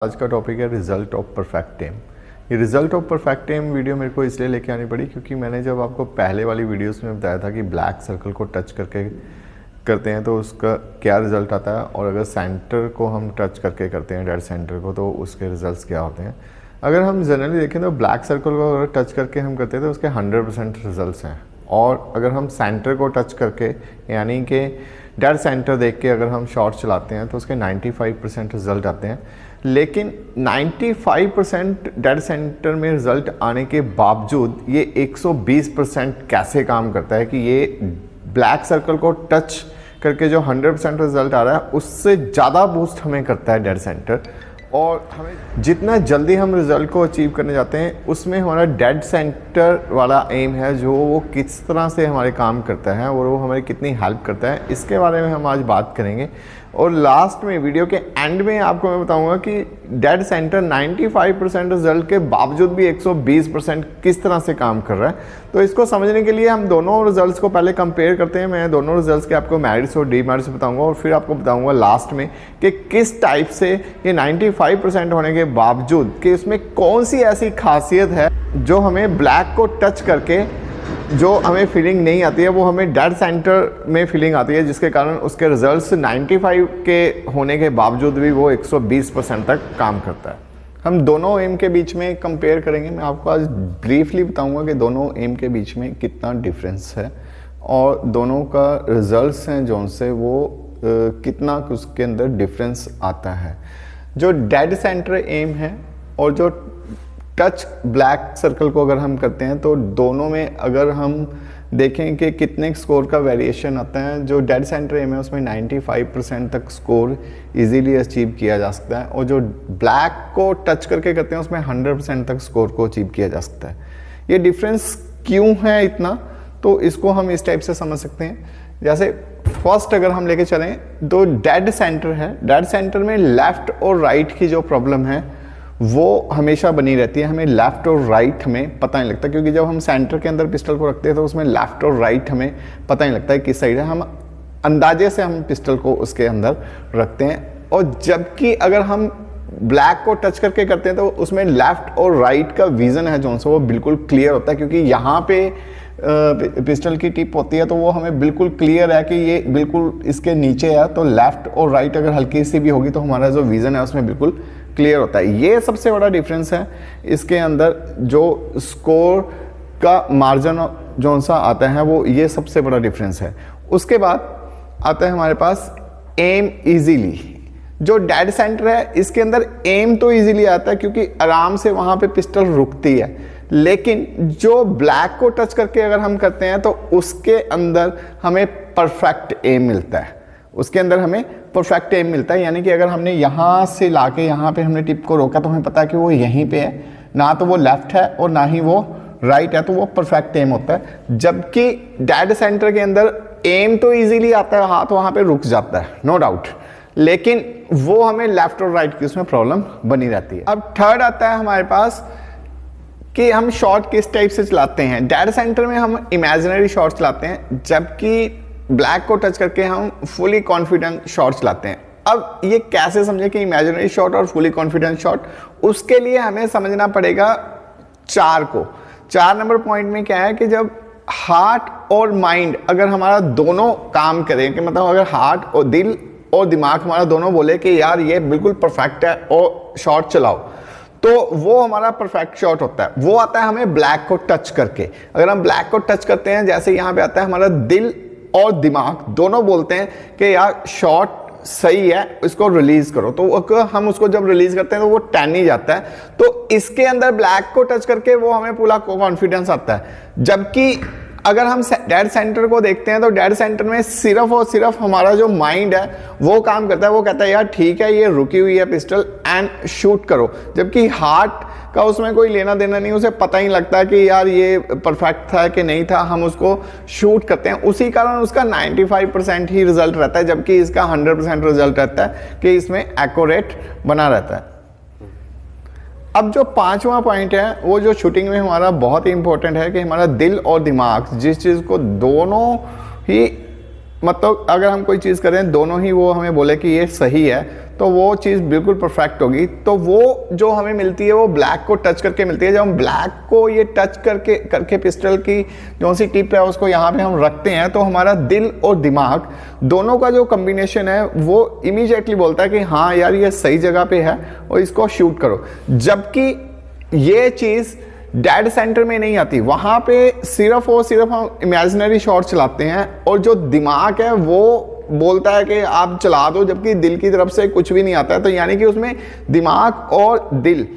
आज का टॉपिक है रिजल्ट ऑफ परफेक्ट एम। ये result of perfect aim video मेरे को इसलिए लेके आनी पड़ी क्योंकि मैंने जब आपको पहले वाली वीडियोस में बताया था कि ब्लैक सर्कल को टच करके करते हैं तो उसका क्या रिजल्ट आता है, और अगर सेंटर को हम टच करके करते हैं डेड सेंटर को तो उसके रिजल्ट्स क्या होते हैं। अगर हम जनरली देखें तो ब्लैक सर्कल को अगर टच करके हम करते हैं तो उसके 100% रिजल्ट्स हैं, और अगर हम सेंटर को टच करके यानी कि डेड सेंटर देख के अगर हम शॉट चलाते हैं तो उसके 95% रिजल्ट आते हैं। लेकिन 95% डेड सेंटर में रिजल्ट आने के बावजूद ये 120% कैसे काम करता है कि ये ब्लैक सर्कल को टच करके जो 100% रिजल्ट आ रहा है उससे ज़्यादा बूस्ट हमें करता है डेड सेंटर, और हमें जितना जल्दी हम रिज़ल्ट को अचीव करने जाते हैं उसमें हमारा डेड सेंटर वाला एम है जो वो किस तरह से हमारे काम करता है और वो हमारी कितनी हेल्प करता है, इसके बारे में हम आज बात करेंगे। और लास्ट में वीडियो के एंड में आपको मैं बताऊंगा कि डेड सेंटर 95% रिजल्ट के बावजूद भी 120% किस तरह से काम कर रहा है। तो इसको समझने के लिए हम दोनों रिजल्ट्स को पहले कंपेयर करते हैं। मैं दोनों रिजल्ट्स के आपको मेरिट्स और डीमेरिट्स बताऊंगा और फिर आपको बताऊंगा लास्ट में कि किस टाइप से ये 95% होने के बावजूद कि इसमें कौन सी ऐसी खासियत है जो हमें ब्लैक को टच करके जो हमें फीलिंग नहीं आती है वो हमें डेड सेंटर में फीलिंग आती है, जिसके कारण उसके रिजल्ट्स 95 के होने के बावजूद भी वो 120% तक काम करता है। हम दोनों एम के बीच में कंपेयर करेंगे। मैं आपको आज ब्रीफली बताऊंगा कि दोनों एम के बीच में कितना डिफरेंस है और दोनों का रिजल्ट्स हैं जो उनसे वो कितना उसके अंदर डिफरेंस आता है। जो डेड सेंटर एम है और जो टच ब्लैक सर्कल को अगर हम करते हैं तो दोनों में अगर हम देखें कि कितने स्कोर का वेरिएशन आता है, जो डेड सेंटर एम है उसमें 95% तक स्कोर इजीली अचीव किया जा सकता है, और जो ब्लैक को टच करके करते हैं उसमें 100% तक स्कोर को अचीव किया जा सकता है। ये डिफरेंस क्यों है इतना, तो इसको हम इस टाइप से समझ सकते हैं। जैसे फर्स्ट अगर हम लेके चलें तो डेड सेंटर है, डेड सेंटर में लेफ्ट और राइट की जो प्रॉब्लम है वो हमेशा बनी रहती है। हमें लेफ्ट और राइट हमें पता नहीं लगता, क्योंकि जब हम सेंटर के अंदर पिस्टल को रखते हैं तो उसमें लेफ्ट और राइट हमें पता नहीं लगता है किस साइड है। हम अंदाजे से हम पिस्टल को उसके अंदर रखते हैं, और जबकि अगर हम ब्लैक को टच करके करते हैं तो उसमें लेफ्ट और राइट का विजन है जो वो बिल्कुल क्लियर होता है, क्योंकि यहाँ पे पिस्टल की टिप होती है तो वो हमें बिल्कुल क्लियर है कि ये बिल्कुल इसके नीचे है। तो लेफ्ट और राइट अगर हल्की सी भी होगी तो हमारा जो विजन है उसमें बिल्कुल क्लियर होता है। ये सबसे बड़ा डिफरेंस है इसके अंदर। जो स्कोर का मार्जिन जो सा आता है वो ये सबसे बड़ा डिफरेंस है। उसके बाद आता है हमारे पास एम इजीली। जो डेड सेंटर है इसके अंदर एम तो इजीली आता है क्योंकि आराम से वहां पे पिस्टल रुकती है, लेकिन जो ब्लैक को टच करके अगर हम करते हैं तो उसके अंदर हमें परफेक्ट एम मिलता है। उसके अंदर हमें परफेक्ट एम मिलता है, यानी कि अगर हमने यहाँ से लाके यहाँ पे हमने टिप को रोका तो हमें पता है कि वो यहीं पे है, ना तो वो लेफ्ट है और ना ही वो राइट है, तो वो परफेक्ट एम होता है। जबकि डेड सेंटर के अंदर एम तो इजीली आता है, हाथ वहाँ पे रुक जाता है नो डाउट, लेकिन वो हमें लेफ्ट और राइट की उसमें प्रॉब्लम बनी रहती है। अब थर्ड आता है हमारे पास कि हम शॉट किस टाइप से चलाते हैं। डेड सेंटर में हम इमेजिनरी शॉट चलाते हैं, जबकि ब्लैक को टच करके हम फुली कॉन्फिडेंट शॉट चलाते हैं। अब ये कैसे समझे कि इमेजिनरी शॉट और फुली कॉन्फिडेंट शॉट, उसके लिए हमें समझना पड़ेगा 4 नंबर पॉइंट में क्या है कि जब हार्ट और माइंड अगर हमारा दोनों काम करें, कि मतलब अगर हार्ट और दिल और दिमाग हमारा दोनों बोले कि यार ये बिल्कुल परफेक्ट है और शॉट चलाओ, तो वो हमारा परफेक्ट शॉट होता है। वो आता है हमें ब्लैक को टच करके। अगर हम ब्लैक को टच करते हैं, जैसे यहाँ पे आता है हमारा दिल और दिमाग दोनों बोलते हैं कि यार शॉट सही है, इसको रिलीज करो, तो हम उसको जब रिलीज करते हैं तो वो 10 ही जाता है। तो इसके अंदर ब्लैक को टच करके वो हमें पूरा कॉन्फिडेंस आता है। जबकि अगर हम डेड सेंटर को देखते हैं तो डेड सेंटर में सिर्फ और सिर्फ हमारा जो माइंड है वो काम करता है। वो कहता है यार ठीक है ये रुकी हुई है पिस्टल एंड शूट करो, जबकि हार्ट का उसमें कोई लेना देना नहीं, उसे पता ही लगता कि यार ये परफेक्ट था कि नहीं था, हम उसको शूट करते हैं। उसी कारण उसका 95% ही रिजल्ट रहता है, जबकि इसका 100% रिजल्ट रहता है कि इसमें एक्यूरेट बना रहता है। अब जो 5वां पॉइंट है वो जो शूटिंग में हमारा बहुत ही इंपॉर्टेंट है कि हमारा दिल और दिमाग जिस चीज़ को दोनों ही मतलब अगर हम कोई चीज़ करें दोनों ही वो हमें बोले कि ये सही है, तो वो चीज़ बिल्कुल परफेक्ट होगी। तो वो जो हमें मिलती है वो ब्लैक को टच करके मिलती है। जब हम ब्लैक को ये टच करके पिस्टल की जो सी टिप है उसको यहाँ पे हम रखते हैं, तो हमारा दिल और दिमाग दोनों का जो कॉम्बिनेशन है वो इमीडिएटली बोलता है कि हाँ यार ये सही जगह पे है और इसको शूट करो। जबकि ये चीज़ डेड सेंटर में नहीं आती, वहां पे सिर्फ और सिर्फ हम इमेजिनरी शॉट चलाते हैं और जो दिमाग है वो बोलता है कि आप चला दो, जबकि दिल की तरफ से कुछ भी नहीं आता है। तो यानी कि उसमें दिमाग और दिल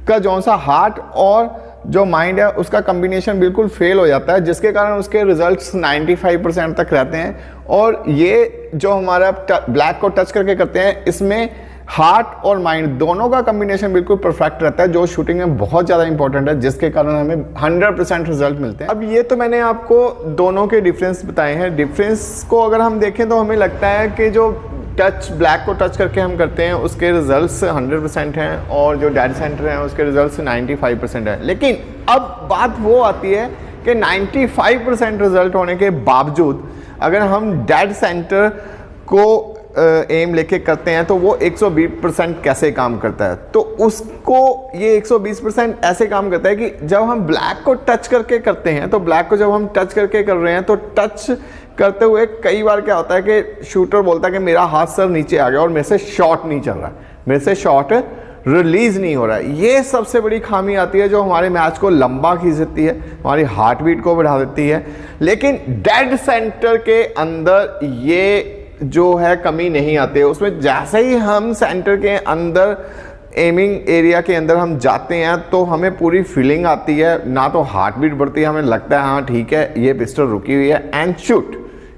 का जो सा हार्ट और जो माइंड है उसका कॉम्बिनेशन बिल्कुल फेल हो जाता है, जिसके कारण उसके रिजल्ट्स 95% तक रहते हैं। और ये जो हमारा ब्लैक को टच करके करते हैं, इसमें हार्ट और माइंड दोनों का कॉम्बिनेशन बिल्कुल परफेक्ट रहता है, जो शूटिंग में बहुत ज़्यादा इंपॉर्टेंट है, जिसके कारण हमें 100% रिजल्ट मिलते हैं। अब ये तो मैंने आपको दोनों के डिफरेंस बताए हैं। डिफरेंस को अगर हम देखें तो हमें लगता है कि जो टच ब्लैक को टच करके हम करते हैं उसके रिजल्ट्स 100% हैं और जो डेड सेंटर हैं उसके रिजल्ट्स 95% हैं। लेकिन अब बात वो आती है कि 95% रिजल्ट होने के बावजूद अगर हम डेड सेंटर को एम लेके करते हैं तो वो 120% कैसे काम करता है। तो उसको ये 120% ऐसे काम करता है कि जब हम ब्लैक को टच करके करते हैं, तो ब्लैक को जब हम टच करके कर रहे हैं तो टच करते हुए कई बार क्या होता है कि शूटर बोलता है कि मेरा हाथ सर नीचे आ गया और मेरे से शॉट नहीं चल रहा है, मेरे से शॉट रिलीज नहीं हो रहा है। ये सबसे बड़ी खामी आती है जो हमारे मैच को लंबा खींच देती है, हमारी हार्ट बीट को बढ़ा देती है। लेकिन डेड सेंटर के अंदर ये जो है कमी नहीं आती है। उसमें जैसे ही हम सेंटर के अंदर एमिंग एरिया के अंदर हम जाते हैं तो हमें पूरी फीलिंग आती है, ना तो हार्ट बीट बढ़ती है, हमें लगता है हाँ ठीक है ये पिस्टल रुकी हुई है एंड शूट,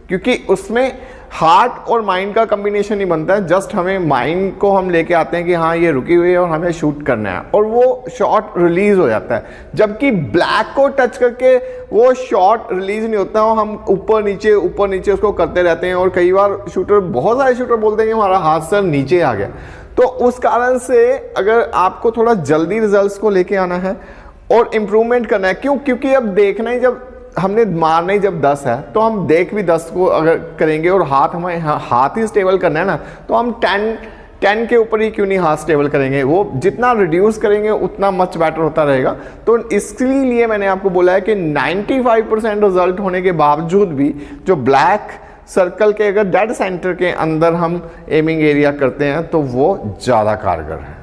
क्योंकि उसमें हार्ट और माइंड का कॉम्बिनेशन नहीं बनता है। जस्ट हमें माइंड को हम लेके आते हैं कि हाँ ये रुकी हुई है और हमें शूट करना है और वो शॉट रिलीज हो जाता है। जबकि ब्लैक को टच करके वो शॉट रिलीज नहीं होता, हम ऊपर नीचे उसको करते रहते हैं और कई बार बहुत सारे शूटर बोलते हैं कि हमारा हाथ सर नीचे आ गया। तो उस कारण से अगर आपको थोड़ा जल्दी रिजल्ट्स को लेके आना है और इम्प्रूवमेंट करना है, क्योंकि अब देखना ही, जब हमने मारना ही जब 10 है तो हम देख भी 10 को अगर करेंगे और हाथ ही स्टेबल करना है ना, तो हम 10 के ऊपर ही क्यों नहीं हाथ स्टेबल करेंगे। वो जितना रिड्यूस करेंगे उतना मच बेटर होता रहेगा। तो इसलिए मैंने आपको बोला है कि 95% रिजल्ट होने के बावजूद भी जो ब्लैक सर्कल के अगर डेड सेंटर के अंदर हम एमिंग एरिया करते हैं तो वो ज़्यादा कारगर है।